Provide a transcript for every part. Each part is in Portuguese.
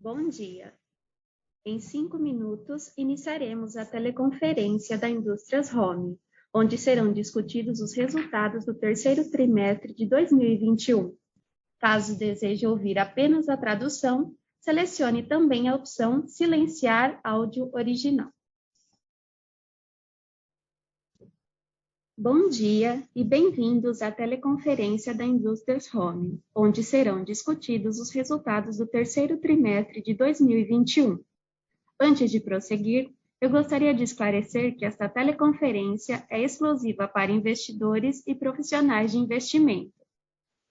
Bom dia. Em 5 minutos, iniciaremos a teleconferência da Indústrias Home, onde serão discutidos os resultados do terceiro trimestre de 2021. Caso deseje ouvir apenas a tradução, selecione também a opção Silenciar áudio original. Bom dia e bem-vindos à teleconferência da Indústrias Home, onde serão discutidos os resultados do terceiro trimestre de 2021. Antes de prosseguir, eu gostaria de esclarecer que esta teleconferência é exclusiva para investidores e profissionais de investimento.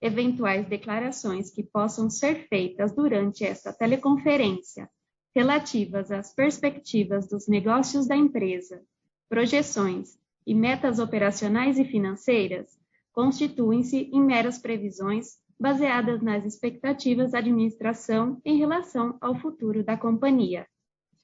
Eventuais declarações que possam ser feitas durante esta teleconferência, relativas às perspectivas dos negócios da empresa, projeções e metas operacionais e financeiras, constituem-se em meras previsões baseadas nas expectativas da administração em relação ao futuro da companhia.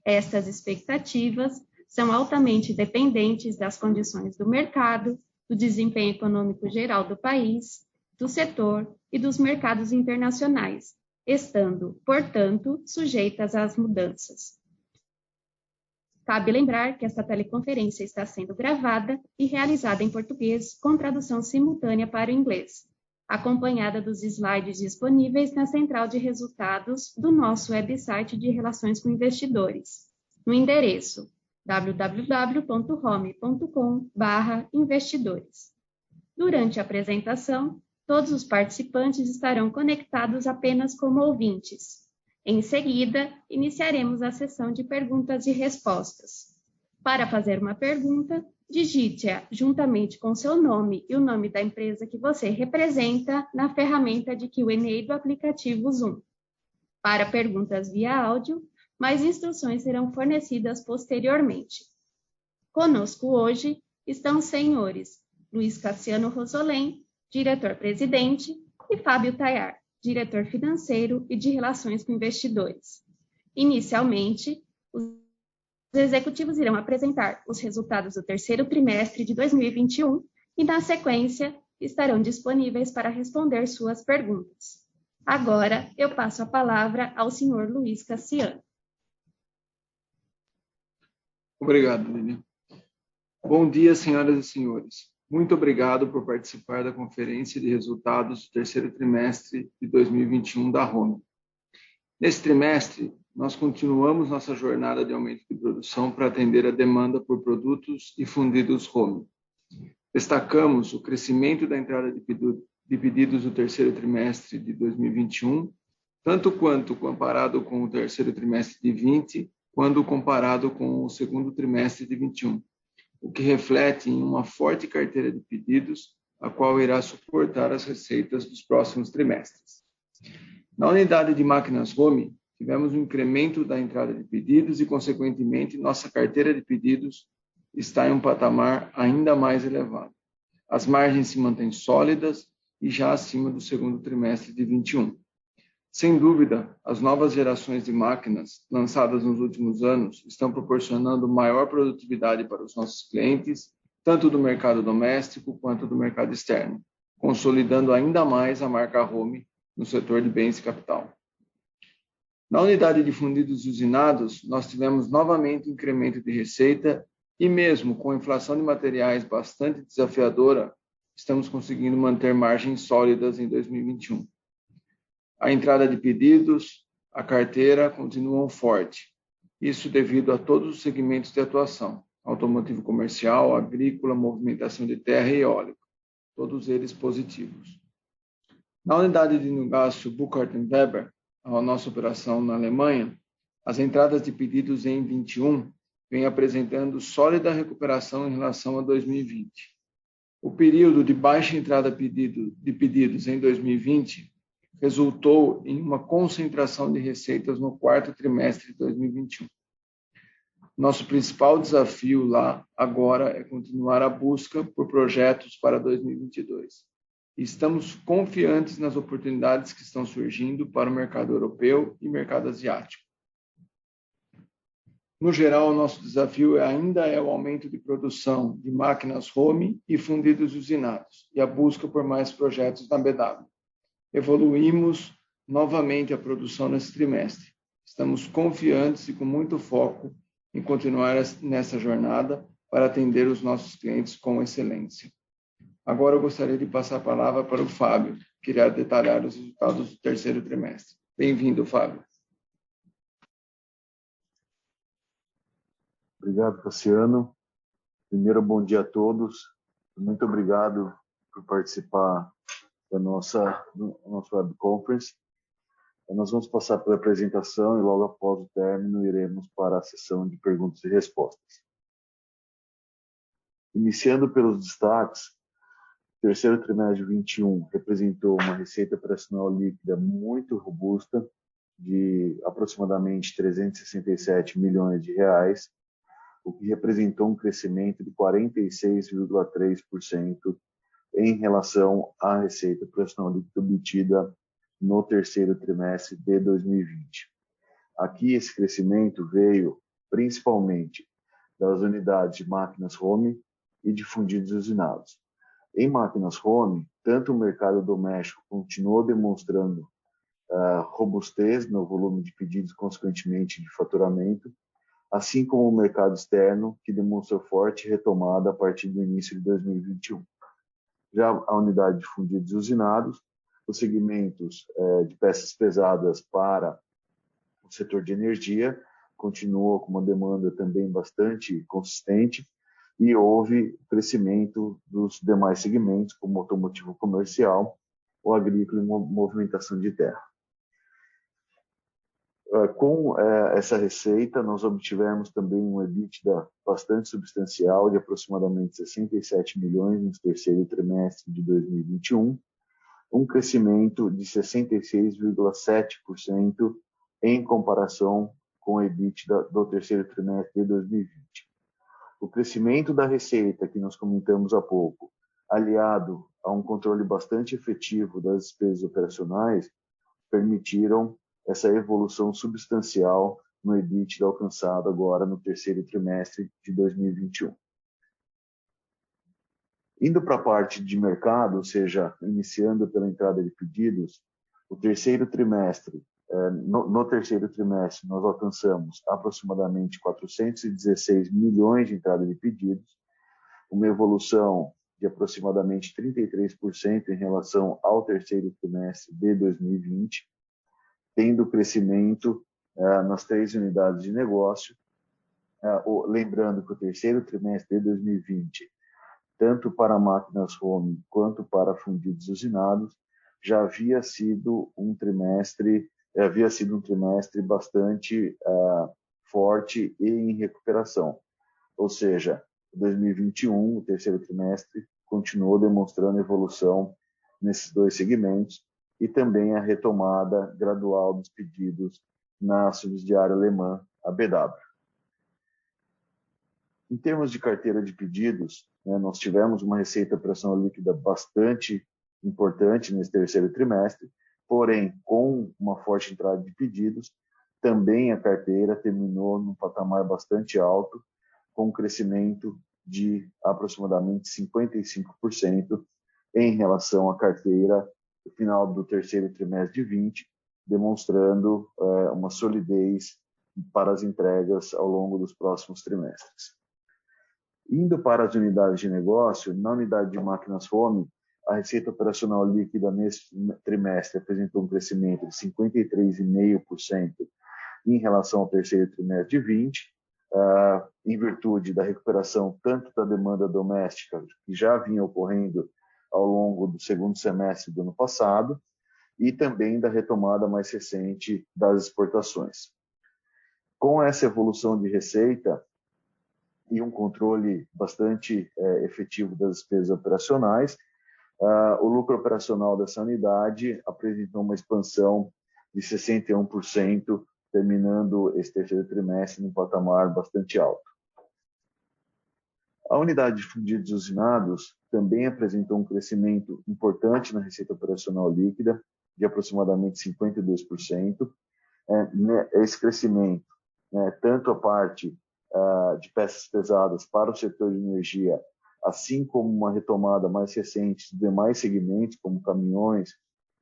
Estas expectativas são altamente dependentes das condições do mercado, do desempenho econômico geral do país, do setor e dos mercados internacionais, estando, portanto, sujeitas às mudanças. Cabe lembrar que esta teleconferência está sendo gravada e realizada em português com tradução simultânea para o inglês, acompanhada dos slides disponíveis na central de resultados do nosso website de Relações com Investidores, no endereço www.home.com/investidores. Durante a apresentação, todos os participantes estarão conectados apenas como ouvintes. Em seguida, iniciaremos a sessão de perguntas e respostas. Para fazer uma pergunta, digite-a juntamente com seu nome e o nome da empresa que você representa na ferramenta de Q&A do aplicativo Zoom. Para perguntas via áudio, mais instruções serão fornecidas posteriormente. Conosco hoje estão os senhores Luiz Cassiano Rosolém, diretor-presidente, e Fábio Tayar, diretor financeiro e de relações com investidores. Inicialmente, os executivos irão apresentar os resultados do terceiro trimestre de 2021 e, na sequência, estarão disponíveis para responder suas perguntas. Agora, eu passo a palavra ao senhor Luiz Cassiano. Obrigado, Lilian. Bom dia, senhoras e senhores. Muito obrigado por participar da conferência de resultados do terceiro trimestre de 2021 da Home. Nesse trimestre, nós continuamos nossa jornada de aumento de produção para atender a demanda por produtos e fundidos Home. Destacamos o crescimento da entrada de pedidos do terceiro trimestre de 2021, tanto quanto comparado com o terceiro trimestre de 20, quanto comparado com o segundo trimestre de 21. O que reflete em uma forte carteira de pedidos, a qual irá suportar as receitas dos próximos trimestres. Na unidade de máquinas Home, tivemos um incremento da entrada de pedidos e, consequentemente, nossa carteira de pedidos está em um patamar ainda mais elevado. As margens se mantêm sólidas e já acima do segundo trimestre de 21. Sem dúvida, as novas gerações de máquinas lançadas nos últimos anos estão proporcionando maior produtividade para os nossos clientes, tanto do mercado doméstico quanto do mercado externo, consolidando ainda mais a marca Home no setor de bens e capital. Na unidade de fundidos e usinados, nós tivemos novamente incremento de receita e mesmo com a inflação de materiais bastante desafiadora, estamos conseguindo manter margens sólidas em 2021. A entrada de pedidos, a carteira continuam forte. Isso devido a todos os segmentos de atuação, automotivo comercial, agrícola, movimentação de terra e eólica, todos eles positivos. Na unidade de negócio Burkhardt & Weber, a nossa operação na Alemanha, as entradas de pedidos em 21 vêm apresentando sólida recuperação em relação a 2020. O período de baixa entrada de pedidos em 2020 resultou em uma concentração de receitas no quarto trimestre de 2021. Nosso principal desafio lá agora é continuar a busca por projetos para 2022. Estamos confiantes nas oportunidades que estão surgindo para o mercado europeu e mercado asiático. No geral, o nosso desafio ainda é o aumento de produção de máquinas Home e fundidos usinados e a busca por mais projetos na BW. Evoluímos novamente a produção nesse trimestre, Estamos confiantes e com muito foco em continuar nessa jornada para atender os nossos clientes com excelência. Agora eu gostaria de passar a palavra para o Fábio, que irá detalhar os resultados do terceiro trimestre. Bem-vindo, Fábio. Obrigado, Cassiano. Primeiro, bom dia a todos. Muito obrigado por participar da nossa web conference. Nós vamos passar pela apresentação e logo após o término iremos para a sessão de perguntas e respostas. Iniciando pelos destaques, o terceiro trimestre de 2021 representou uma receita operacional líquida muito robusta de aproximadamente 367 milhões de reais, o que representou um crescimento de 46,3% em relação à receita operacional líquida obtida no terceiro trimestre de 2020. Aqui esse crescimento veio principalmente das unidades de máquinas home e de fundidos usinados. Em máquinas home, tanto o mercado doméstico continuou demonstrando robustez no volume de pedidos, consequentemente de faturamento, assim como o mercado externo, que demonstrou forte retomada a partir do início de 2021. Já a unidade de fundidos usinados, os segmentos de peças pesadas para o setor de energia continuou com uma demanda também bastante consistente e houve crescimento dos demais segmentos, como automotivo comercial, o agrícola e movimentação de terra. Com essa receita, nós obtivemos também um EBITDA bastante substancial de aproximadamente 67 milhões no terceiro trimestre de 2021, um crescimento de 66,7% em comparação com o EBITDA do terceiro trimestre de 2020. O crescimento da receita, que nós comentamos há pouco, aliado a um controle bastante efetivo das despesas operacionais, permitiram essa evolução substancial no EBITDA alcançado agora no terceiro trimestre de 2021. Indo para a parte de mercado, ou seja, iniciando pela entrada de pedidos, o terceiro trimestre, no terceiro trimestre nós alcançamos aproximadamente 416 milhões de entrada de pedidos, uma evolução de aproximadamente 33% em relação ao terceiro trimestre de 2020, tendo crescimento nas 3 unidades de negócio, lembrando que o terceiro trimestre de 2020, tanto para máquinas home quanto para fundidos usinados, já havia sido um trimestre bastante forte e em recuperação. Ou seja, 2021, o terceiro trimestre, continuou demonstrando evolução nesses 2 segmentos, e também a retomada gradual dos pedidos na subsidiária alemã, a BW. Em termos de carteira de pedidos, nós tivemos uma receita operacional líquida bastante importante nesse terceiro trimestre, porém, com uma forte entrada de pedidos, também a carteira terminou num patamar bastante alto, com um crescimento de aproximadamente 55% em relação à carteira no final do terceiro trimestre de 20, demonstrando uma solidez para as entregas ao longo dos próximos trimestres. Indo para as unidades de negócio, na unidade de máquinas home, a receita operacional líquida nesse trimestre apresentou um crescimento de 53,5% em relação ao terceiro trimestre de 20, em virtude da recuperação tanto da demanda doméstica, que já vinha ocorrendo ao longo do segundo semestre do ano passado, e também da retomada mais recente das exportações. Com essa evolução de receita e um controle bastante efetivo das despesas operacionais, o lucro operacional dessa unidade apresentou uma expansão de 61%, terminando esse terceiro trimestre num patamar bastante alto. A unidade de fundidos usinados também apresentou um crescimento importante na receita operacional líquida, de aproximadamente 52%. Esse crescimento, tanto a parte de peças pesadas para o setor de energia, assim como uma retomada mais recente de demais segmentos, como caminhões,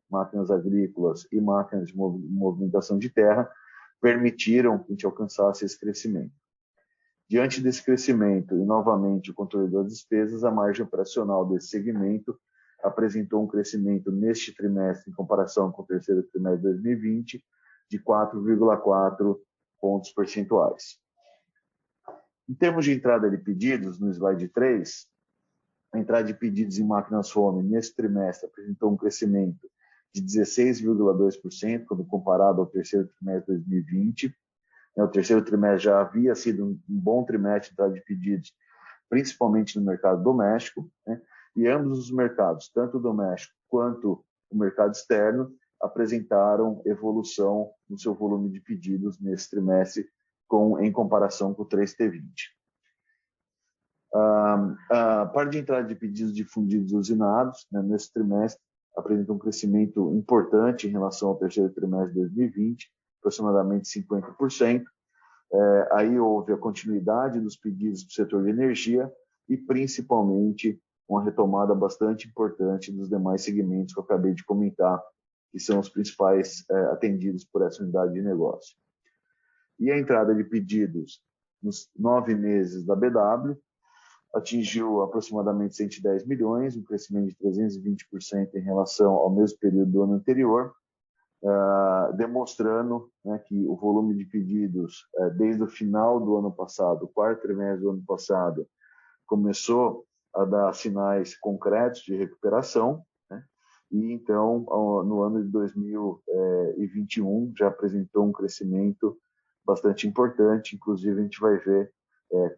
máquinas agrícolas e máquinas de movimentação de terra, permitiram que a gente alcançasse esse crescimento. Diante desse crescimento e, novamente, o controle das despesas, a margem operacional desse segmento apresentou um crescimento neste trimestre, em comparação com o terceiro trimestre de 2020, de 4,4 pontos percentuais. Em termos de entrada de pedidos, no slide 3, a entrada de pedidos em máquinas home nesse trimestre apresentou um crescimento de 16,2%, quando comparado ao terceiro trimestre de 2020. O terceiro trimestre já havia sido um bom trimestre de entrada de pedidos, principalmente no mercado doméstico, né? E ambos os mercados, tanto o doméstico quanto o mercado externo, apresentaram evolução no seu volume de pedidos nesse trimestre em comparação com o 3T20. A parte de entrada de pedidos de fundidos usinados, né, nesse trimestre apresentou um crescimento importante em relação ao terceiro trimestre de 2020, aproximadamente 50%. Aí houve a continuidade dos pedidos do setor de energia e, principalmente, uma retomada bastante importante dos demais segmentos que eu acabei de comentar, que são os principais atendidos por essa unidade de negócio. E a entrada de pedidos nos 9 meses da BW atingiu aproximadamente 110 milhões, um crescimento de 320% em relação ao mesmo período do ano anterior, demonstrando, né, que o volume de pedidos, desde o final do ano passado, o quarto trimestre do ano passado, começou a dar sinais concretos de recuperação, né? E então, no ano de 2021, já apresentou um crescimento bastante importante. Inclusive, a gente vai ver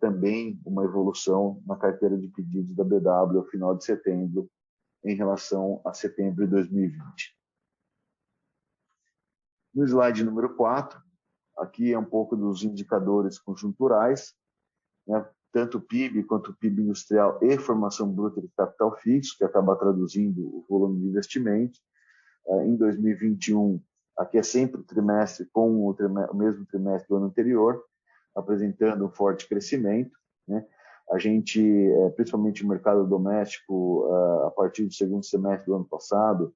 também uma evolução na carteira de pedidos da BW ao final de setembro, em relação a setembro de 2020. No slide número 4, aqui é um pouco dos indicadores conjunturais, né? Tanto o PIB quanto o PIB industrial e formação bruta de capital fixo, que acaba traduzindo o volume de investimentos. Em 2021, aqui é sempre o trimestre com o mesmo trimestre do ano anterior, apresentando um forte crescimento, né? A gente, principalmente no mercado doméstico, a partir do segundo semestre do ano passado,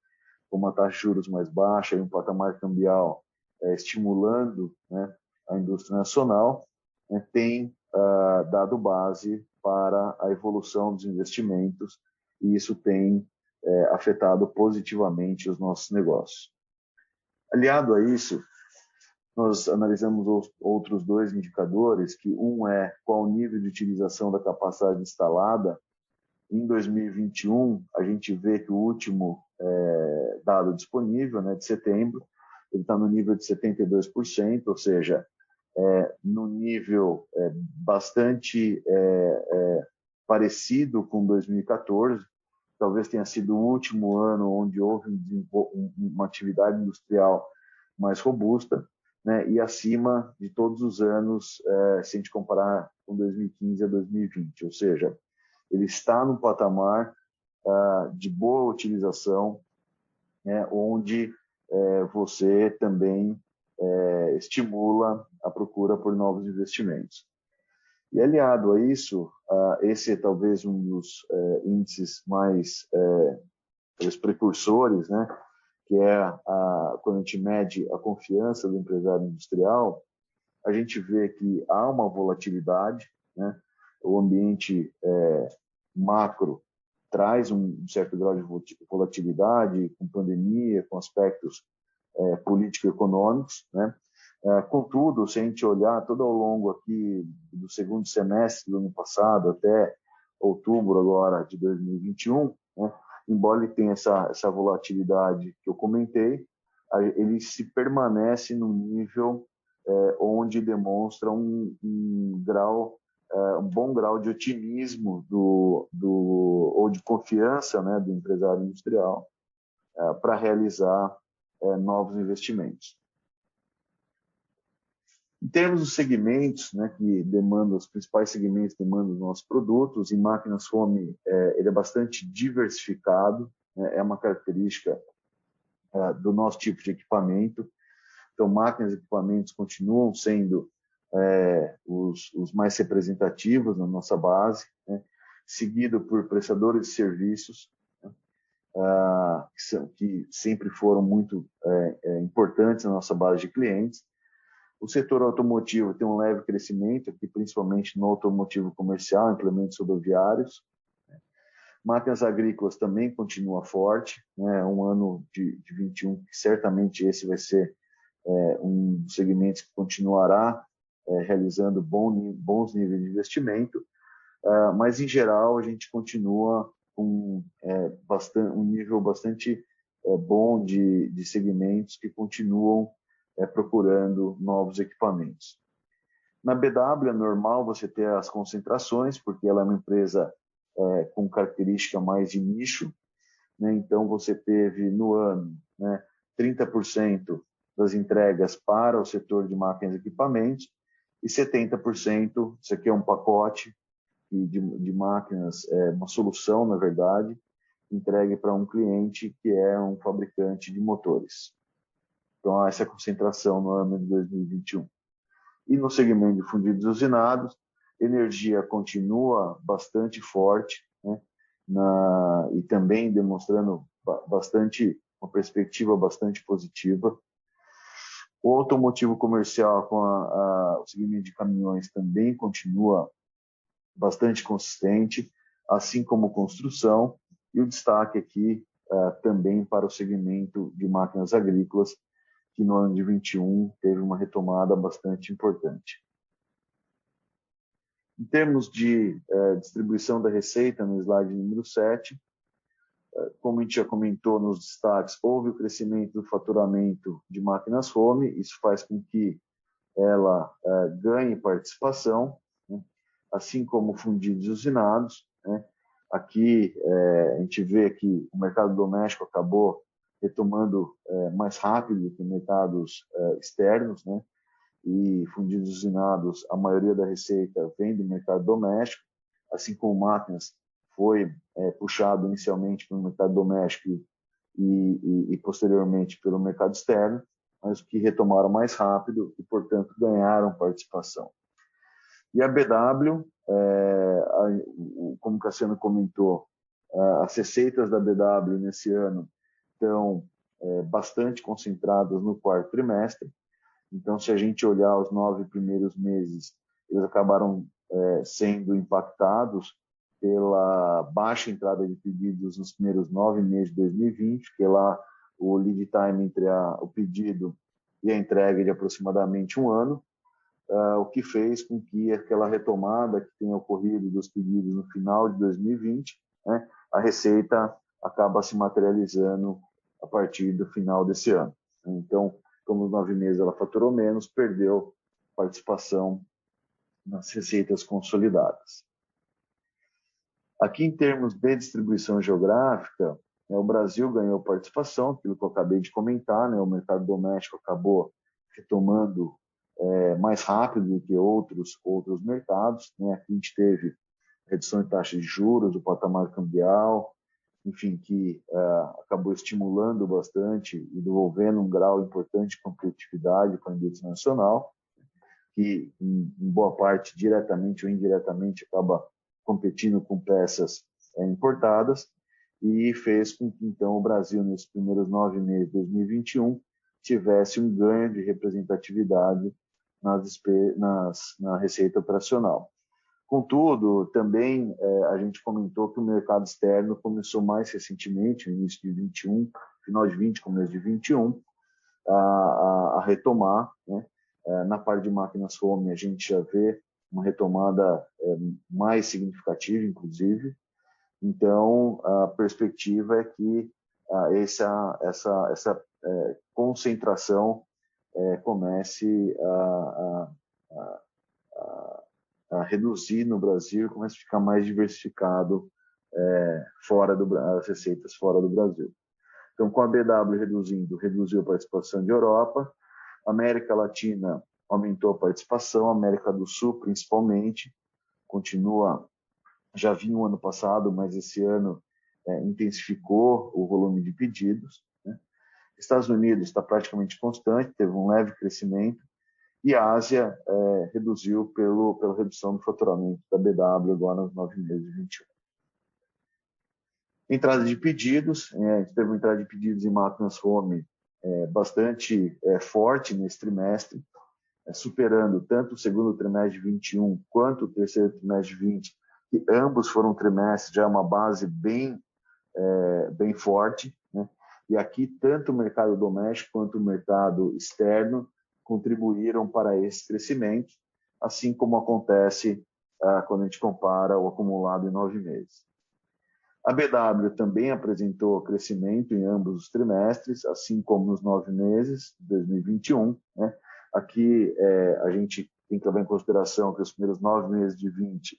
com uma taxa de juros mais baixa e um patamar cambial estimulando, né, a indústria nacional, né, tem dado base para a evolução dos investimentos, e isso tem afetado positivamente os nossos negócios. Aliado a isso, nós analisamos outros 2 indicadores, que um é qual o nível de utilização da capacidade instalada. Em 2021, a gente vê que o último dado disponível, né, de setembro, ele está no nível de 72%, ou seja, no nível bastante parecido com 2014, talvez tenha sido o último ano onde houve uma atividade industrial mais robusta, né, e acima de todos os anos, se a gente comparar com 2015 a 2020, ou seja, ele está no patamar de boa utilização, né, onde você também estimula a procura por novos investimentos. E aliado a isso, esse é talvez um dos índices mais os precursores, né, que é quando a gente mede a confiança do empresário industrial, a gente vê que há uma volatilidade, né, o ambiente macro traz um certo grau de volatilidade, com pandemia, com aspectos político-econômicos, né? Contudo, se a gente olhar todo ao longo aqui do segundo semestre do ano passado até outubro agora de 2021, né, embora ele tenha essa volatilidade que eu comentei, ele se permanece no nível onde demonstra um bom grau de otimismo ou de confiança, né, do empresário industrial para realizar novos investimentos. Em termos dos segmentos, né, que demandam, os principais segmentos que demandam os nossos produtos, em máquinas home ele é bastante diversificado, né, é uma característica do nosso tipo de equipamento. Então, máquinas e equipamentos continuam sendo os mais representativos na nossa base, né, seguido por prestadores de serviços, né, que sempre foram muito importantes na nossa base de clientes. O setor automotivo tem um leve crescimento, aqui principalmente no automotivo comercial, implementos rodoviários. Máquinas agrícolas também continua forte, né? Um ano de 21, que certamente esse vai ser um dos segmentos que continuará realizando bons níveis de investimento, mas em geral a gente continua com um nível bastante bom de segmentos que continuam procurando novos equipamentos. Na BW é normal você ter as concentrações, porque ela é uma empresa com característica mais de nicho, né? Então você teve no ano, né, 30% das entregas para o setor de máquinas e equipamentos e 70%, isso aqui é um pacote de máquinas, uma solução, na verdade, entregue para um cliente que é um fabricante de motores. Então, essa é a concentração no ano de 2021. E no segmento de fundidos usinados, energia continua bastante forte, né? E também demonstrando uma perspectiva bastante positiva. O automotivo comercial com o segmento de caminhões também continua bastante consistente, assim como construção, e o destaque aqui também para o segmento de máquinas agrícolas, que no ano de 21 teve uma retomada bastante importante. Em termos de distribuição da receita, no slide número 7, como a gente já comentou nos destaques, houve o crescimento do faturamento de máquinas home, isso faz com que ela ganhe participação, né? Assim como fundidos usinados, né? Aqui a gente vê que o mercado doméstico acabou retomando mais rápido que mercados externos, né? E fundidos usinados, a maioria da receita vem do mercado doméstico, assim como máquinas foi puxado inicialmente pelo mercado doméstico e posteriormente pelo mercado externo, mas que retomaram mais rápido e, portanto, ganharam participação. E a BW, como o Cassiano comentou, as receitas da BW nesse ano estão bastante concentradas no quarto trimestre. Então, se a gente olhar os 9 primeiros meses, eles acabaram sendo impactados pela baixa entrada de pedidos nos primeiros 9 meses de 2020, que é lá o lead time entre o pedido e a entrega de aproximadamente um ano, o que fez com que aquela retomada que tenha ocorrido dos pedidos no final de 2020, né, a receita acaba se materializando a partir do final desse ano. Então, como os 9 meses ela faturou menos, perdeu participação nas receitas consolidadas. Aqui, em termos de distribuição geográfica, o Brasil ganhou participação, aquilo que eu acabei de comentar, né, o mercado doméstico acabou retomando mais rápido do que outros mercados, né. Aqui a gente teve redução de taxa de juros, o patamar cambial, enfim, que acabou estimulando bastante e desenvolvendo um grau importante de competitividade para a indústria nacional, que em boa parte, diretamente ou indiretamente, acaba competindo com peças importadas, e fez com que, então, o Brasil, nesses primeiros 9 meses de 2021, tivesse um ganho de representatividade na receita operacional. Contudo, também a gente comentou que o mercado externo começou mais recentemente, no início de 21, final de 20, começo de 21, a retomar, né? Na parte de máquinas home, a gente já vê uma retomada mais significativa, inclusive. Então, a perspectiva é que essa concentração comece a reduzir no Brasil, começa a ficar mais diversificado as receitas fora do Brasil. Então, com a BW reduziu a participação de Europa, América Latina aumentou a participação, América do Sul, principalmente, continua, já vinha o ano passado, mas esse ano intensificou o volume de pedidos, né? Estados Unidos está praticamente constante, teve um leve crescimento, e a Ásia reduziu pela redução do faturamento da BW agora nos 9 meses de 21. Entrada de pedidos, a gente teve uma entrada de pedidos em máquinas home bastante forte nesse trimestre. superando tanto o segundo trimestre de 21 quanto o terceiro trimestre de 20, que ambos foram trimestres já uma base bem forte, né? E aqui tanto o mercado doméstico quanto o mercado externo contribuíram para esse crescimento, assim como acontece quando a gente compara o acumulado em 9 meses. A BW também apresentou crescimento em ambos os trimestres, assim como nos 9 meses de 2021, né? Aqui a gente tem que levar em consideração que os primeiros 9 meses de 20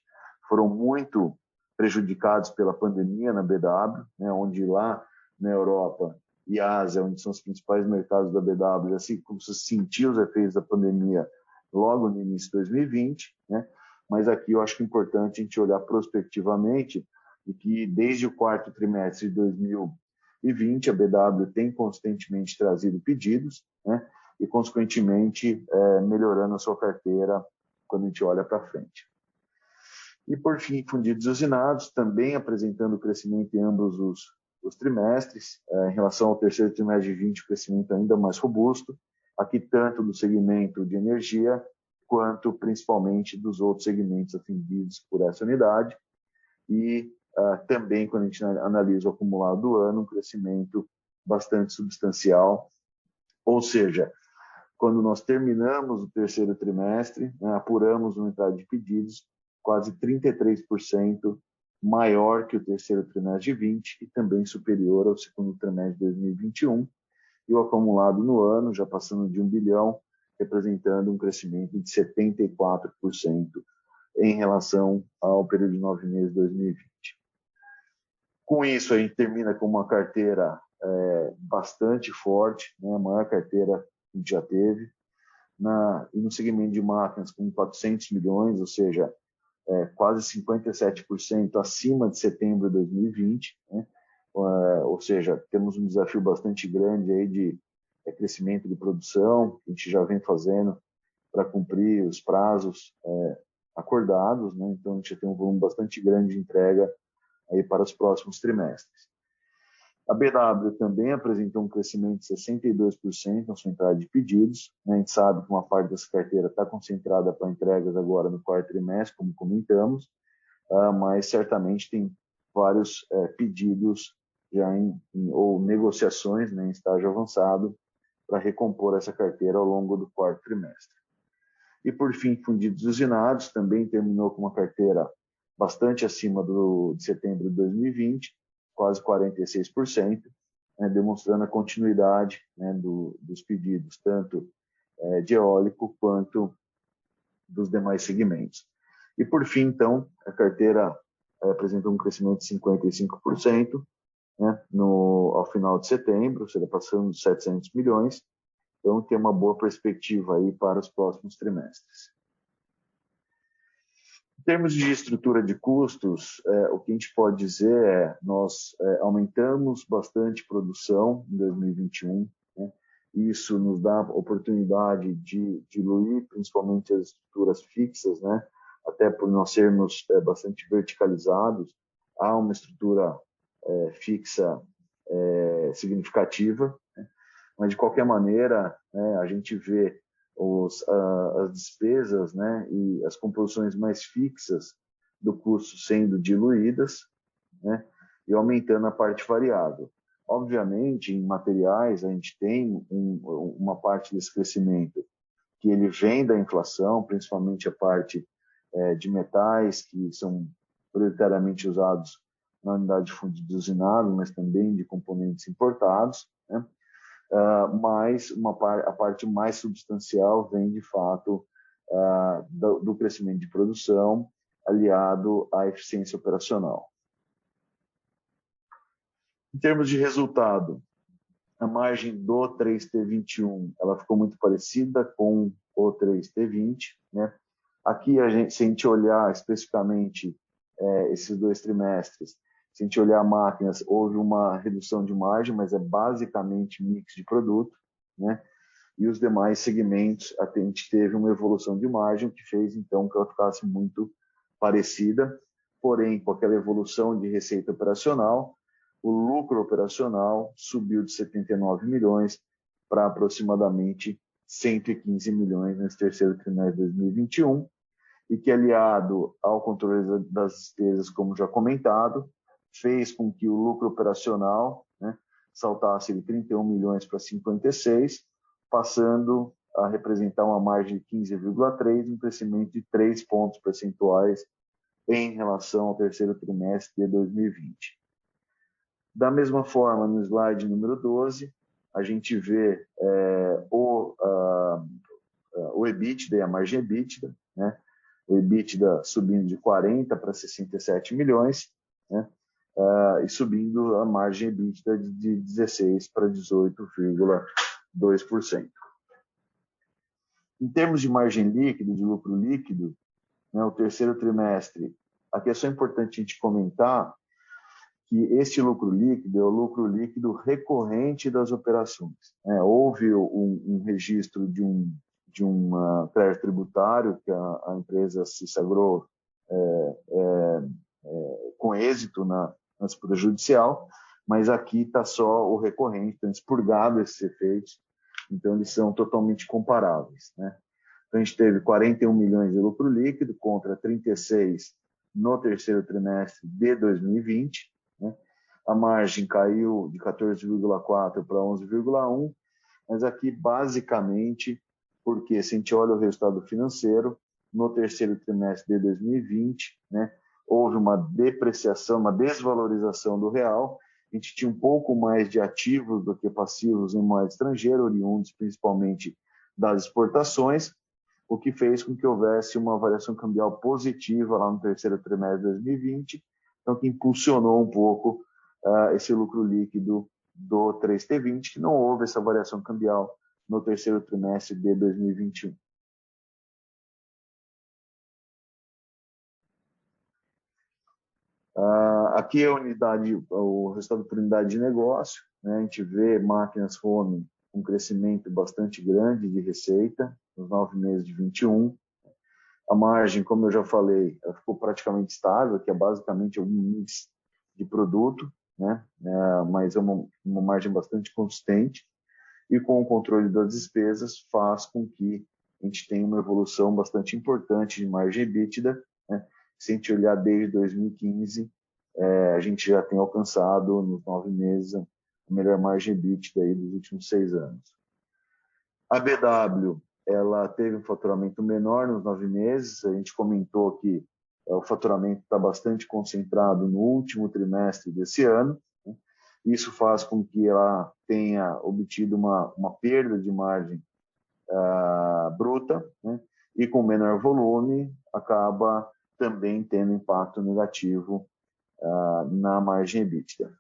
foram muito prejudicados pela pandemia na BW, né? Onde lá na Europa e Ásia, onde são os principais mercados da BW, assim como se sentiu os efeitos da pandemia logo no início de 2020, né? Mas aqui eu acho que é importante a gente olhar prospectivamente e que desde o quarto trimestre de 2020 a BW tem constantemente trazido pedidos, né? E consequentemente melhorando a sua carteira quando a gente olha para frente. E por fim, fundidos e usinados também apresentando crescimento em ambos os trimestres. Em relação ao terceiro trimestre de 20, o crescimento ainda mais robusto, aqui tanto do segmento de energia quanto principalmente dos outros segmentos atendidos por essa unidade. E também, quando a gente analisa o acumulado do ano, um crescimento bastante substancial. Ou seja, quando nós terminamos o terceiro trimestre, né, apuramos uma entrada de pedidos quase 33% maior que o terceiro trimestre de 20 e também superior ao segundo trimestre de 2021. E o acumulado no ano, já passando de 1 bilhão, representando um crescimento de 74% em relação ao período de 9 meses de 2020. Com isso, a gente termina com uma carteira bastante forte, né, a maior carteira que a gente já teve, e no segmento de máquinas com 400 milhões, ou seja, quase 57% acima de setembro de 2020, né? Ou seja, temos um desafio bastante grande aí de crescimento de produção, que a gente já vem fazendo para cumprir os prazos acordados, né? Então a gente já tem um volume bastante grande de entrega aí para os próximos trimestres. A BW também apresentou um crescimento de 62% na sua entrada de pedidos, né? A gente sabe que uma parte dessa carteira está concentrada para entregas agora no quarto trimestre, como comentamos, mas certamente tem vários pedidos já ou negociações, né, em estágio avançado para recompor essa carteira ao longo do quarto trimestre. E, por fim, fundidos e usinados também terminou com uma carteira bastante acima de setembro de 2020, quase 46%, né, demonstrando a continuidade, né, dos pedidos, tanto de eólico quanto dos demais segmentos. E, por fim, então, a carteira apresentou um crescimento de 55%, né, ao final de setembro, ou seja, passando de 700 milhões. Então, tem uma boa perspectiva aí para os próximos trimestres. Em termos de estrutura de custos, o que a gente pode dizer nós aumentamos bastante produção em 2021, né? Isso nos dá a oportunidade de diluir principalmente as estruturas fixas, né? Até por nós sermos bastante verticalizados, há uma estrutura fixa significativa, né? Mas, de qualquer maneira, né, a gente vê as despesas, né, e as composições mais fixas do custo sendo diluídas, né, e aumentando a parte variável. Obviamente, em materiais, a gente tem uma parte desse crescimento que ele vem da inflação, principalmente a parte de metais, que são prioritariamente usados na unidade de fundido usinado, mas também de componentes importados, né? Mas a parte mais substancial vem, de fato, do crescimento de produção aliado à eficiência operacional. Em termos de resultado, a margem do 3T21 ela ficou muito parecida com o 3T20, né? Aqui, se a gente olhar especificamente esses 2 trimestres, se a gente olhar máquinas, houve uma redução de margem, mas é basicamente mix de produto, né? E os demais segmentos, a gente teve uma evolução de margem, que fez, então, que ela ficasse muito parecida, porém, com aquela evolução de receita operacional, o lucro operacional subiu de 79 milhões para aproximadamente 115 milhões nesse terceiro trimestre de 2021, e que, aliado ao controle das despesas, como já comentado, fez com que o lucro operacional, né, saltasse de 31 milhões para 56, passando a representar uma margem de 15,3, um crescimento de 3 pontos percentuais em relação ao terceiro trimestre de 2020. Da mesma forma, no slide número 12, a gente vê o EBITDA e a margem EBITDA, né? O EBITDA subindo de 40 para 67 milhões, né? E subindo a margem EBITDA de 16 para 18,2%. Em termos de margem líquida, de lucro líquido, né, o terceiro trimestre, aqui é só importante a gente comentar que este lucro líquido é o lucro líquido recorrente das operações, né? Houve um registro de um crédito tributário que a empresa se sagrou com êxito na disputa judicial, mas aqui está só o recorrente, então expurgado esses efeitos, então eles são totalmente comparáveis, né? Então a gente teve 41 milhões de lucro líquido contra 36 no terceiro trimestre de 2020, né? A margem caiu de 14,4 para 11,1, mas aqui basicamente porque se a gente olha o resultado financeiro, no terceiro trimestre de 2020, né, houve uma depreciação, uma desvalorização do real, a gente tinha um pouco mais de ativos do que passivos em moeda estrangeira, oriundos principalmente das exportações, o que fez com que houvesse uma variação cambial positiva lá no terceiro trimestre de 2020, então que impulsionou um pouco esse lucro líquido do 3T20, que não houve essa variação cambial no terceiro trimestre de 2021. Aqui é o resultado por unidade de negócio, né? A gente vê máquinas home com um crescimento bastante grande de receita nos 9 meses de 21. A margem, como eu já falei, ela ficou praticamente estável, que é basicamente um mix de produto, né? Mas é uma margem bastante consistente. E com o controle das despesas faz com que a gente tenha uma evolução bastante importante de margem EBITDA, né? Se a gente olhar desde 2015, a gente já tem alcançado nos 9 meses a melhor margem EBITDA aí dos últimos 6 anos. A BW, ela teve um faturamento menor nos 9 meses, a gente comentou que o faturamento está bastante concentrado no último trimestre desse ano, né? Isso faz com que ela tenha obtido uma perda de margem bruta, né? E com menor volume acaba também tendo impacto negativo na margem EBITDA.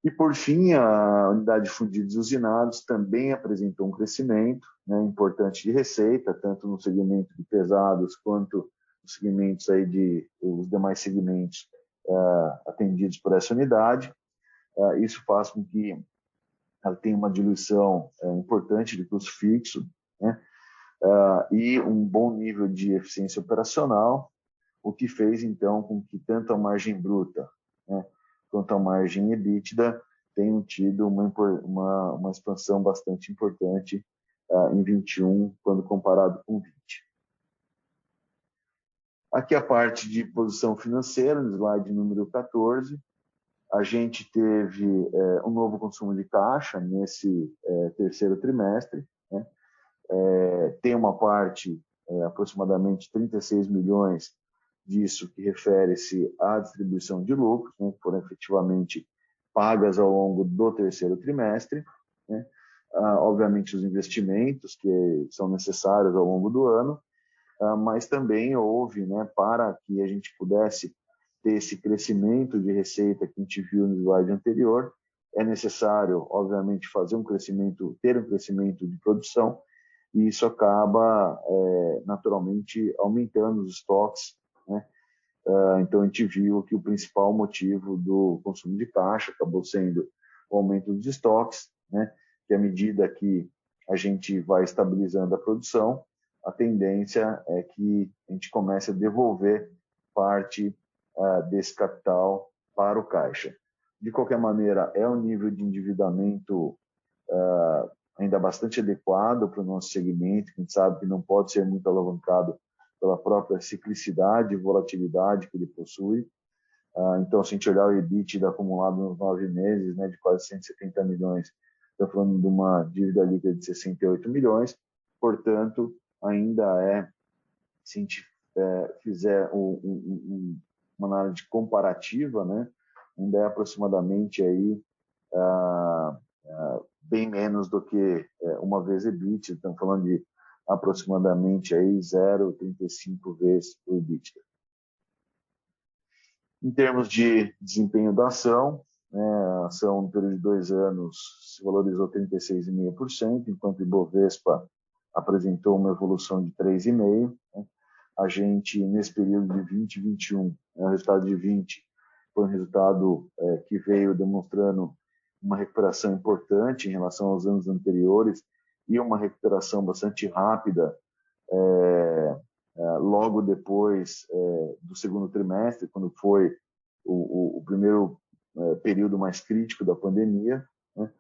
E, por fim, a unidade de fundidos e usinados também apresentou um crescimento, né, importante de receita, tanto no segmento de pesados quanto nos segmentos aí os demais segmentos atendidos por essa unidade. Isso faz com que ela tenha uma diluição importante de custo fixo, né, e um bom nível de eficiência operacional, o que fez, então, com que tanto a margem bruta, né, quanto a margem EBITDA tenham tido uma expansão bastante importante em 21, quando comparado com 20. Aqui a parte de posição financeira, no slide número 14, a gente teve um novo consumo de caixa nesse terceiro trimestre, né? Tem uma parte, aproximadamente 36 milhões disso que refere-se à distribuição de lucros, né, que foram efetivamente pagas ao longo do terceiro trimestre, né? Obviamente os investimentos que são necessários ao longo do ano, mas também houve, né, para que a gente pudesse ter esse crescimento de receita que a gente viu no slide anterior, é necessário, obviamente, ter um crescimento de produção, e isso acaba, naturalmente, aumentando os estoques, né? Então, a gente viu que o principal motivo do consumo de caixa acabou sendo o aumento dos estoques, né? Que à medida que a gente vai estabilizando a produção, a tendência é que a gente comece a devolver parte desse capital para o caixa. De qualquer maneira, é um nível de endividamento ainda bastante adequado para o nosso segmento, que a gente sabe que não pode ser muito alavancado pela própria ciclicidade e volatilidade que ele possui. Então, se a gente olhar o EBITDA acumulado nos 9 meses, né, de quase 170 milhões, está falando de uma dívida líquida de 68 milhões, portanto, ainda se a gente fizer uma análise comparativa, né, ainda é aproximadamente aí, bem menos do que uma vez EBITDA, estamos falando de aproximadamente aí 0,35 vezes o EBITDA. Em termos de desempenho da ação, né, a ação no período de 2 anos se valorizou 36,5%, enquanto o Ibovespa apresentou uma evolução de 3,5%. Né. A gente, nesse período de 2021, o resultado de 20 foi um resultado que veio demonstrando uma recuperação importante em relação aos anos anteriores e uma recuperação bastante rápida logo depois do segundo trimestre, quando foi o primeiro período mais crítico da pandemia, né?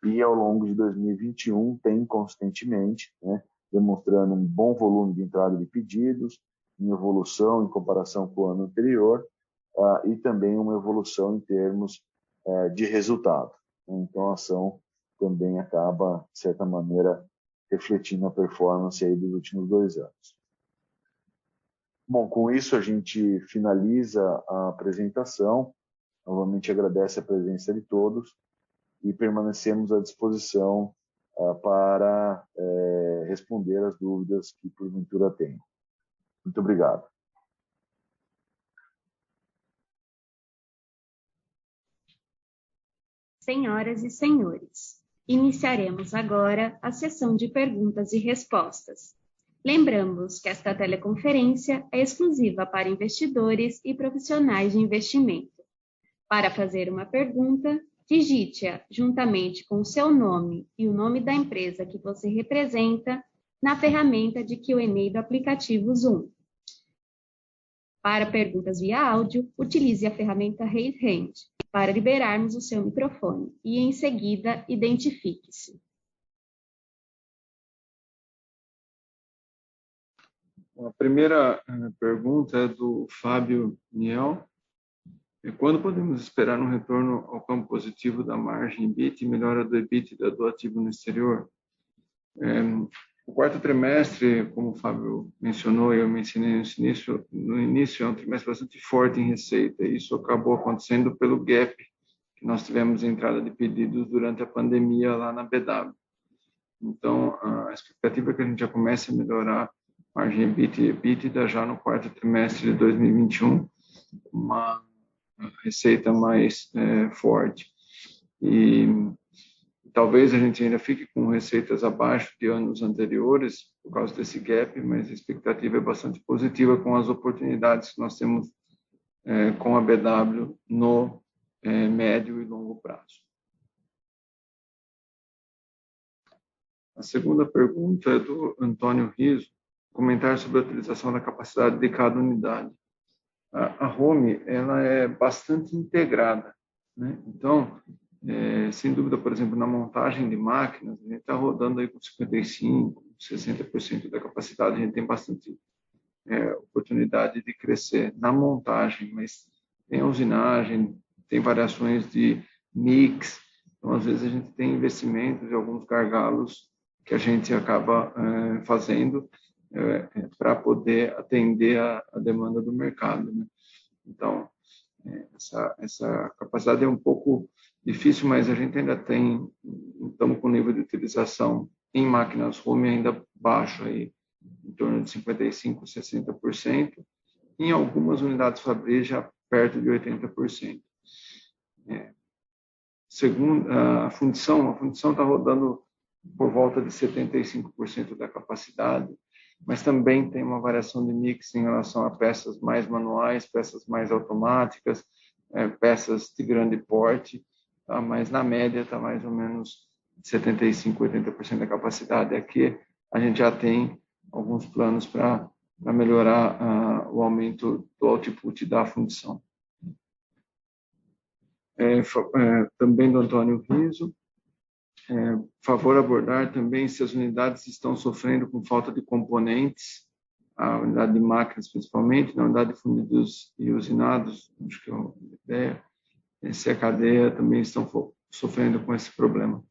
E ao longo de 2021 tem consistentemente, né, demonstrando um bom volume de entrada de pedidos, em evolução em comparação com o ano anterior, e também uma evolução em termos de resultado. Então a ação também acaba, de certa maneira, refletindo a performance aí dos últimos 2 anos. Bom, com isso a gente finaliza a apresentação. Novamente agradece a presença de todos e permanecemos à disposição para responder as dúvidas que porventura tenham. Muito obrigado. Senhoras e senhores, iniciaremos agora a sessão de perguntas e respostas. Lembramos que esta teleconferência é exclusiva para investidores e profissionais de investimento. Para fazer uma pergunta, digite-a juntamente com o seu nome e o nome da empresa que você representa na ferramenta de Q&A do aplicativo Zoom. Para perguntas via áudio, utilize a ferramenta Raise Hand para liberarmos o seu microfone e, em seguida, identifique-se. A primeira pergunta é do Fábio Niel. Quando podemos esperar um retorno ao campo positivo da margem EBIT e melhora do EBITDA do ativo no exterior? O quarto trimestre, como o Fábio mencionou e eu mencionei no início, é um trimestre bastante forte em receita. E isso acabou acontecendo pelo gap que nós tivemos em entrada de pedidos durante a pandemia lá na BW. Então, a expectativa é que a gente já comece a melhorar margem EBIT e EBITDA já no quarto trimestre de 2021, uma receita mais forte. E talvez a gente ainda fique com receitas abaixo de anos anteriores por causa desse gap, mas a expectativa é bastante positiva com as oportunidades que nós temos com a BW no médio e longo prazo. A segunda pergunta é do Antônio Riso, comentar sobre a utilização da capacidade de cada unidade. A Home, ela é bastante integrada, né? Então, sem dúvida, por exemplo, na montagem de máquinas, a gente está rodando aí com 55%, 60% da capacidade, a gente tem bastante oportunidade de crescer na montagem, mas tem a usinagem, tem variações de mix, então às vezes a gente tem investimentos de alguns gargalos que a gente acaba fazendo para poder atender a demanda do mercado, né? Então, essa capacidade é um pouco difícil, mas a gente ainda estamos com o nível de utilização em máquinas home ainda baixo, aí, em torno de 55%, 60%, em algumas unidades Fabri já perto de 80%. Segundo, a fundição está rodando por volta de 75% da capacidade, mas também tem uma variação de mix em relação a peças mais manuais, peças mais automáticas, peças de grande porte, tá? Mas na média está mais ou menos 75%, 80% da capacidade. Aqui a gente já tem alguns planos para melhorar o aumento do output da fundição. Também do Antônio Riso, Por favor, abordar também se as unidades estão sofrendo com falta de componentes, a unidade de máquinas principalmente, na unidade de fundidos e usinados, acho que é uma ideia, se a cadeia também estão sofrendo com esse problema.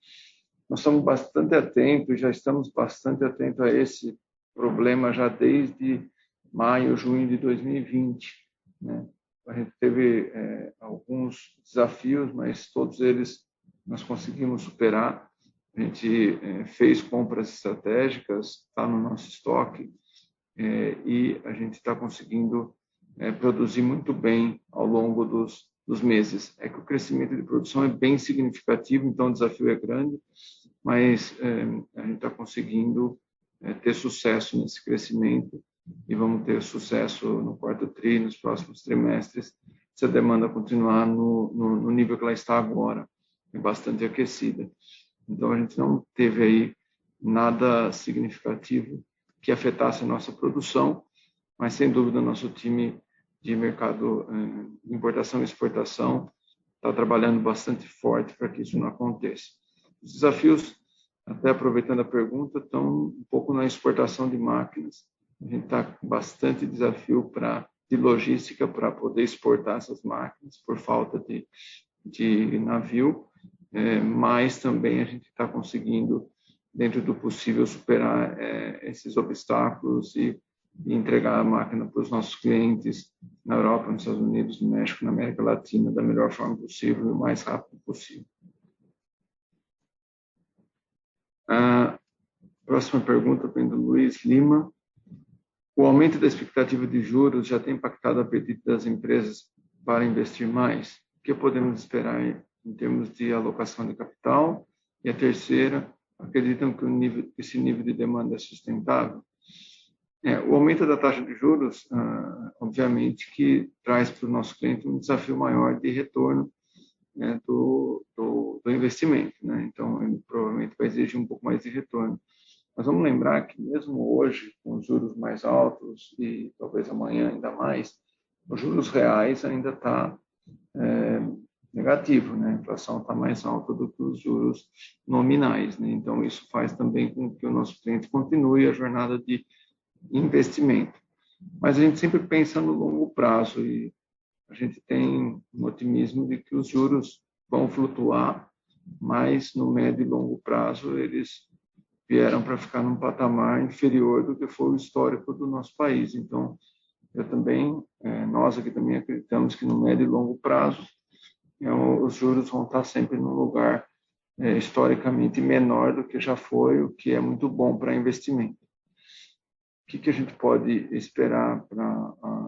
Nós estamos bastante atentos, já estamos bastante atentos a esse problema já desde maio, junho de 2020. Né? A gente teve alguns desafios, mas todos eles nós conseguimos superar. A gente fez compras estratégicas, está no nosso estoque, e a gente está conseguindo produzir muito bem ao longo dos meses. É que o crescimento de produção é bem significativo, então o desafio é grande, mas a gente está conseguindo ter sucesso nesse crescimento e vamos ter sucesso no quarto tri, nos próximos trimestres, se a demanda continuar no nível que ela está agora, é bastante aquecida. Então, a gente não teve aí nada significativo que afetasse a nossa produção, mas, sem dúvida, nosso time de mercado de importação e exportação está trabalhando bastante forte para que isso não aconteça. Os desafios, até aproveitando a pergunta, estão um pouco na exportação de máquinas. A gente está com bastante desafio de logística para poder exportar essas máquinas por falta de navio, mas também a gente está conseguindo, dentro do possível, superar esses obstáculos e entregar a máquina para os nossos clientes na Europa, nos Estados Unidos, no México, na América Latina, da melhor forma possível e o mais rápido possível. A próxima pergunta vem do Luiz Lima. O aumento da expectativa de juros já tem impactado o apetite das empresas para investir mais? O que podemos esperar em termos de alocação de capital? E a terceira, acreditam que esse nível de demanda é sustentável? O aumento da taxa de juros, obviamente, que traz para o nosso cliente um desafio maior de retorno do investimento. Né? Então, ele provavelmente vai exigir um pouco mais de retorno. Mas vamos lembrar que mesmo hoje, com os juros mais altos e talvez amanhã ainda mais, os juros reais ainda está negativo, né? A inflação está mais alta do que os juros nominais, né? Então isso faz também com que o nosso cliente continue a jornada de investimento. Mas a gente sempre pensa no longo prazo e a gente tem um otimismo de que os juros vão flutuar, mas no médio e longo prazo eles vieram para ficar num patamar inferior do que foi o histórico do nosso país. Então, eu também, nós aqui também acreditamos que no médio e longo prazo, os juros vão estar sempre num lugar historicamente menor do que já foi, o que é muito bom para investimento. O que a gente pode esperar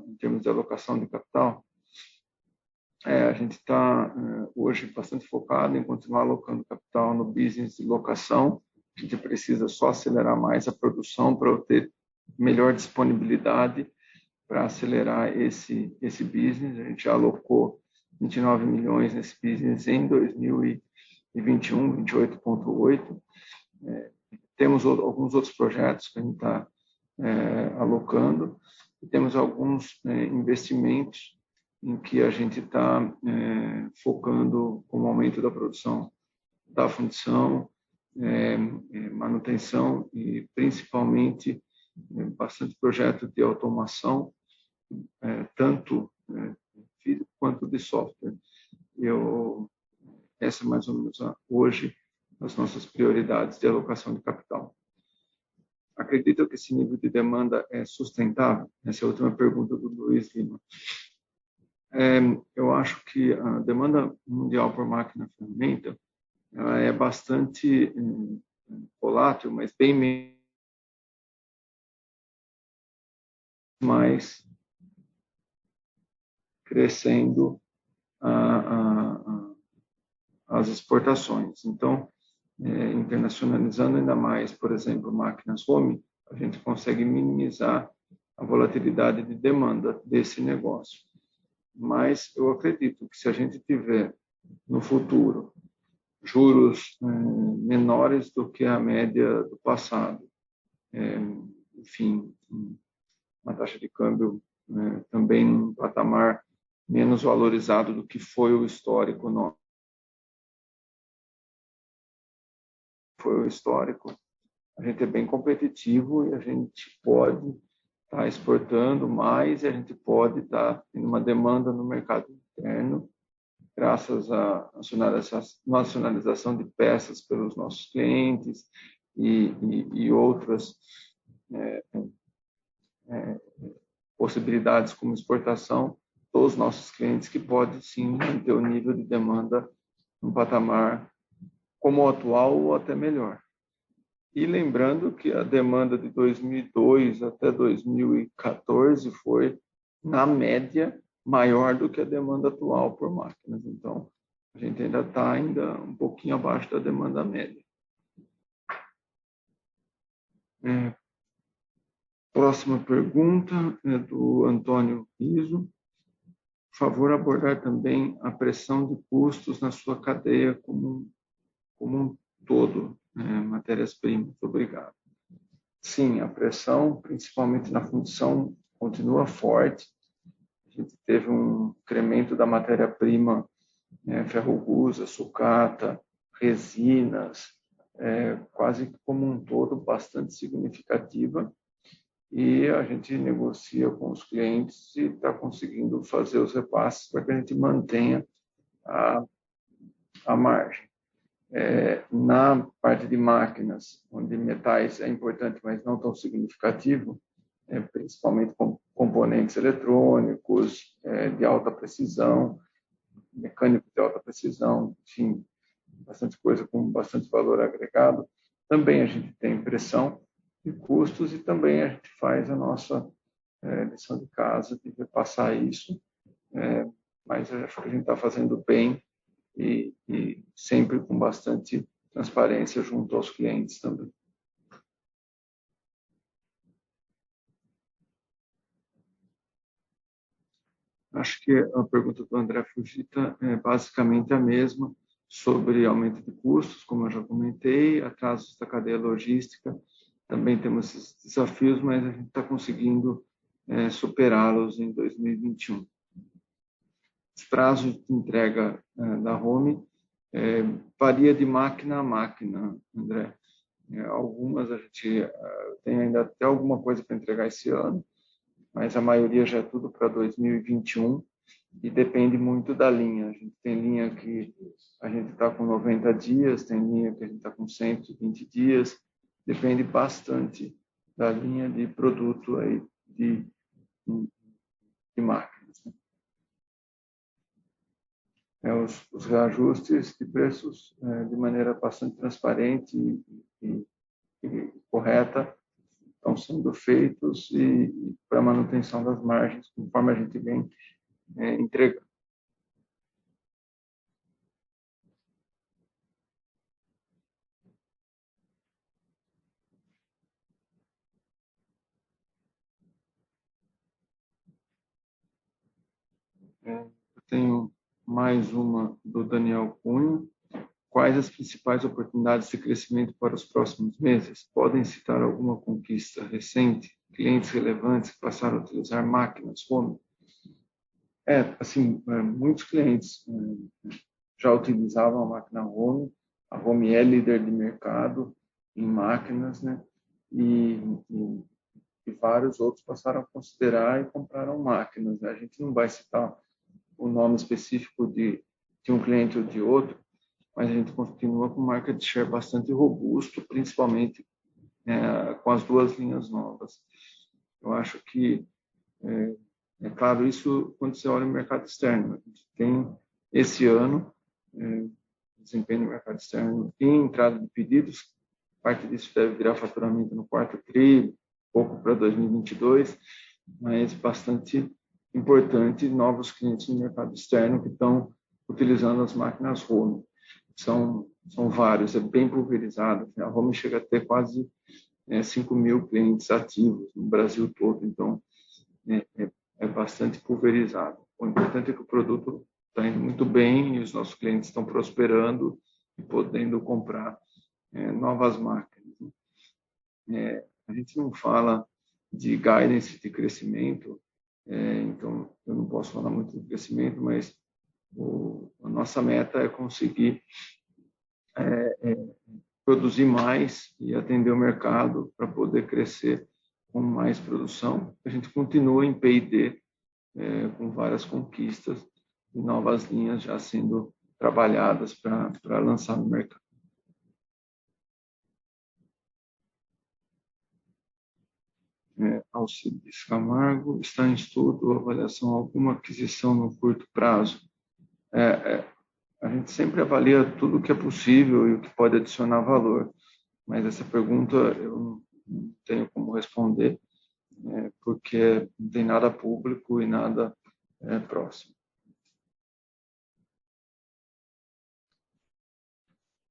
em termos de alocação de capital? A gente está hoje bastante focado em continuar alocando capital no business de locação. A gente precisa só acelerar mais a produção para ter melhor disponibilidade para acelerar esse business. A gente já alocou 29 milhões nesse business em 2021, 28,8. Temos alguns outros projetos que a gente está alocando e temos alguns investimentos em que a gente está focando com o aumento da produção da fundição, manutenção e principalmente bastante projeto de automação, tanto físico quanto de software. Essa é mais ou menos hoje as nossas prioridades de alocação de capital. Acredito que esse nível de demanda é sustentável? Essa é a última pergunta do Luiz Lima. Eu acho que a demanda mundial por máquina-ferramenta ela é bastante volátil, mas bem mais crescendo as exportações. Então, internacionalizando ainda mais, por exemplo, máquinas home, a gente consegue minimizar a volatilidade de demanda desse negócio. Mas eu acredito que se a gente tiver no futuro juros menores do que a média do passado, enfim, uma taxa de câmbio também num patamar menos valorizado do que foi o histórico nosso. foi o histórico, a gente é bem competitivo e a gente pode estar exportando mais e a gente pode estar tendo uma demanda no mercado interno, graças à nacionalização de peças pelos nossos clientes e outras possibilidades como exportação dos nossos clientes, que pode sim manter o nível de demanda num patamar como o atual ou até melhor. E lembrando que a demanda de 2002 até 2014 foi, na média, maior do que a demanda atual por máquinas. Então, a gente ainda está um pouquinho abaixo da demanda média. Próxima pergunta é do Antônio Riso. Por favor, abordar também a pressão de custos na sua cadeia como um todo, matérias-primas. Obrigado. Sim, a pressão, principalmente na fundição, continua forte. A gente teve um incremento da matéria-prima, ferro-gusa, sucata, resinas, quase como um todo, bastante significativa. E a gente negocia com os clientes e está conseguindo fazer os repasses para que a gente mantenha a margem. Na parte de máquinas, onde metais é importante, mas não tão significativo, principalmente com componentes eletrônicos de alta precisão, mecânicos de alta precisão, enfim, bastante coisa com bastante valor agregado. Também a gente tem pressão de custos e também a gente faz a nossa lição de casa de repassar isso, mas eu acho que a gente está fazendo bem e sempre com bastante transparência junto aos clientes também. Acho que a pergunta do André Fujita é basicamente a mesma, sobre aumento de custos, como eu já comentei, atrasos da cadeia logística. Também temos esses desafios, mas a gente está conseguindo superá-los em 2021. Os prazos de entrega da Home varia de máquina a máquina, André. Algumas a gente tem ainda até alguma coisa para entregar esse ano, mas a maioria já é tudo para 2021 e depende muito da linha. A gente tem linha que a gente está com 90 dias, tem linha que a gente está com 120 dias, depende bastante da linha de produto aí de máquinas. Os reajustes de preços de maneira bastante transparente e correta estão sendo feitos e para manutenção das margens, conforme a gente vem entregando. Eu tenho mais uma do Daniel Cunha. Quais as principais oportunidades de crescimento para os próximos meses? Podem citar alguma conquista recente? Clientes relevantes que passaram a utilizar máquinas Home? Muitos clientes já utilizavam a máquina Home. A Home é líder de mercado em máquinas, né? E vários outros passaram a considerar e compraram máquinas, né? A gente não vai citar o nome específico de um cliente ou de outro, mas a gente continua com um market share bastante robusto, principalmente com as duas linhas novas. Eu acho que, claro, isso quando você olha o mercado externo. A gente tem, esse ano, desempenho no mercado externo e entrada de pedidos, parte disso deve virar faturamento no quarto tri, pouco para 2022, mas bastante importante, novos clientes no mercado externo que estão utilizando as máquinas Home. São vários, é bem pulverizado. A Home chega a ter quase 5.000 clientes ativos no Brasil todo, então é bastante pulverizado. O importante é que o produto está indo muito bem e os nossos clientes estão prosperando e podendo comprar novas máquinas. A gente não fala de guidance de crescimento, então eu não posso falar muito de crescimento, mas a nossa meta é conseguir produzir mais e atender o mercado para poder crescer com mais produção. A gente continua em P&D, com várias conquistas e novas linhas já sendo trabalhadas para lançar no mercado. Alcides Camargo, está em estudo ou avaliação alguma aquisição no curto prazo? A gente sempre avalia tudo o que é possível e o que pode adicionar valor, mas essa pergunta eu não tenho como responder, porque não tem nada público e nada próximo.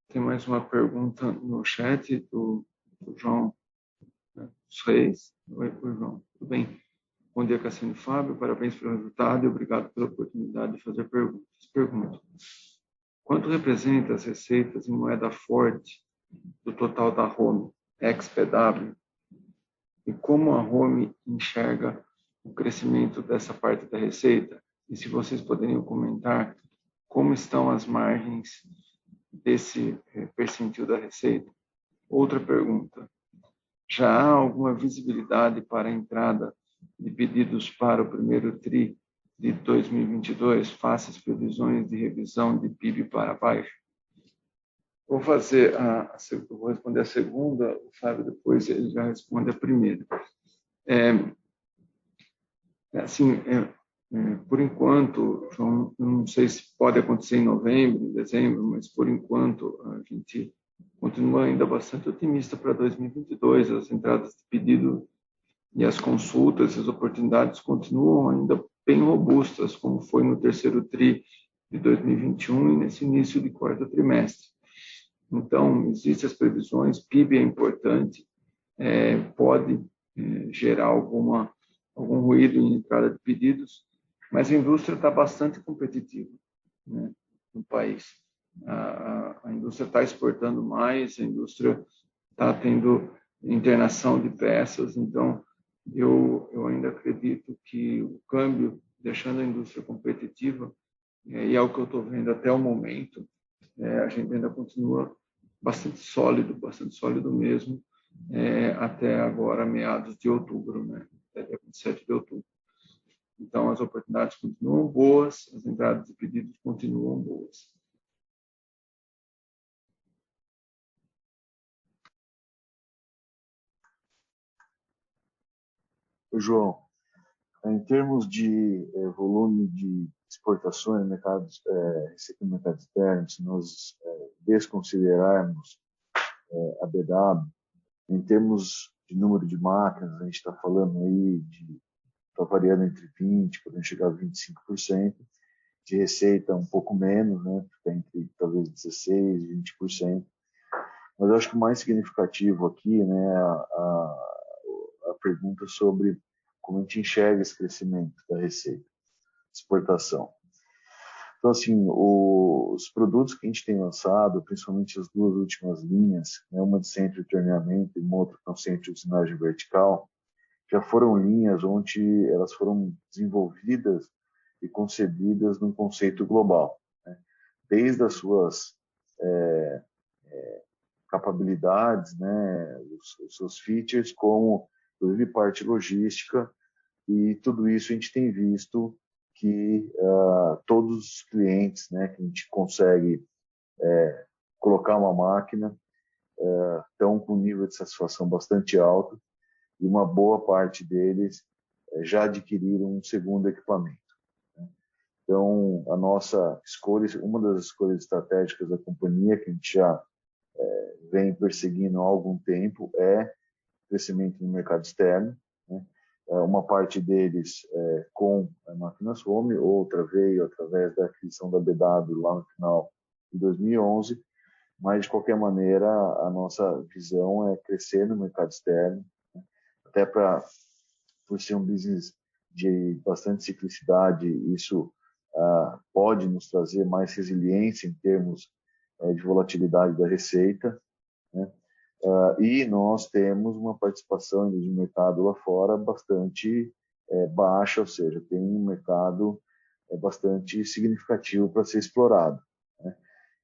Tem mais uma pergunta no chat do João Reis. Oi, João. Tudo bem? Bom dia, Cassino e Fábio. Parabéns pelo resultado e obrigado pela oportunidade de fazer perguntas. Pergunto: quanto representa as receitas em moeda forte do total da Home, ex-PW? E como a Home enxerga o crescimento dessa parte da receita? E se vocês poderiam comentar como estão as margens desse percentil da receita? Outra pergunta: já há alguma visibilidade para a entrada de pedidos para o primeiro TRI de 2022, face às previsões de revisão de PIB para baixo? Vou responder a segunda, o Fábio depois ele já responde a primeira. Por enquanto, João, eu não sei se pode acontecer em novembro, em dezembro, mas por enquanto a gente continua ainda bastante otimista para 2022. As entradas de pedido e as consultas, as oportunidades continuam ainda bem robustas, como foi no terceiro TRI de 2021 e nesse início de quarto trimestre. Então, existem as previsões, PIB é importante, pode gerar algum ruído em entrada de pedidos, mas a indústria está bastante competitiva, né, no país. A indústria está exportando mais, a indústria está tendo internação de peças, então eu ainda acredito que o câmbio, deixando a indústria competitiva, e é o que eu estou vendo até o momento, a gente ainda continua bastante sólido mesmo, até agora, meados de outubro, né? Até dia 27 de outubro. Então, as oportunidades continuam boas, as entradas de pedidos continuam boas. João, em termos de volume de exportações no mercado, receita no mercado externo, se nós desconsiderarmos a BW, em termos de número de máquinas, a gente está falando aí está variando entre 20%, podendo chegar a 25%, de receita um pouco menos, né? Fica entre talvez 16% e 20%. Mas eu acho que o mais significativo aqui, né, a pergunta sobre como a gente enxerga esse crescimento da receita, exportação. Então, assim, os produtos que a gente tem lançado, principalmente as duas últimas linhas, né, uma de centro de torneamento e uma outra com centro de usinagem vertical, já foram linhas onde elas foram desenvolvidas e concebidas num conceito global, né? Desde as suas capabilidades, né, os seus features, como inclusive parte logística, e tudo isso a gente tem visto que todos os clientes, né, que a gente consegue colocar uma máquina estão com um nível de satisfação bastante alto e uma boa parte deles já adquiriram um segundo equipamento, né? Então, a nossa escolha, uma das escolhas estratégicas da companhia, que a gente já vem perseguindo há algum tempo, é crescimento no mercado externo, né? Uma parte deles com máquinas home, outra veio através da aquisição da BW lá no final de 2011, mas de qualquer maneira a nossa visão é crescer no mercado externo, né? Até por ser um business de bastante ciclicidade, isso pode nos trazer mais resiliência em termos de volatilidade da receita, né? E nós temos uma participação de mercado lá fora bastante baixa, ou seja, tem um mercado bastante significativo para ser explorado, né?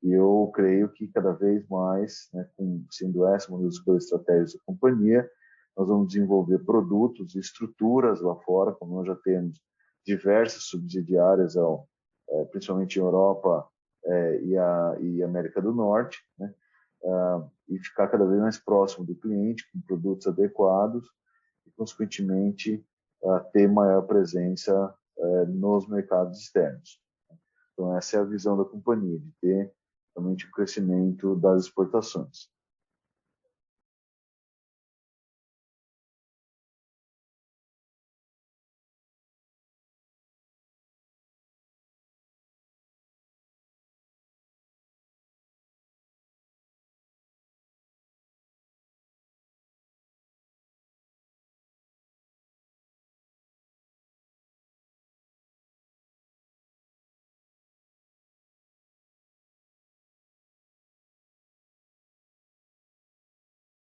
E eu creio que cada vez mais, né, sendo essa uma das escolhas estratégicas da companhia, nós vamos desenvolver produtos e estruturas lá fora, como nós já temos diversas subsidiárias, principalmente em Europa e América do Norte, né, e ficar cada vez mais próximo do cliente, com produtos adequados e, consequentemente, ter maior presença nos mercados externos. Então, essa é a visão da companhia, de ter realmente o crescimento das exportações.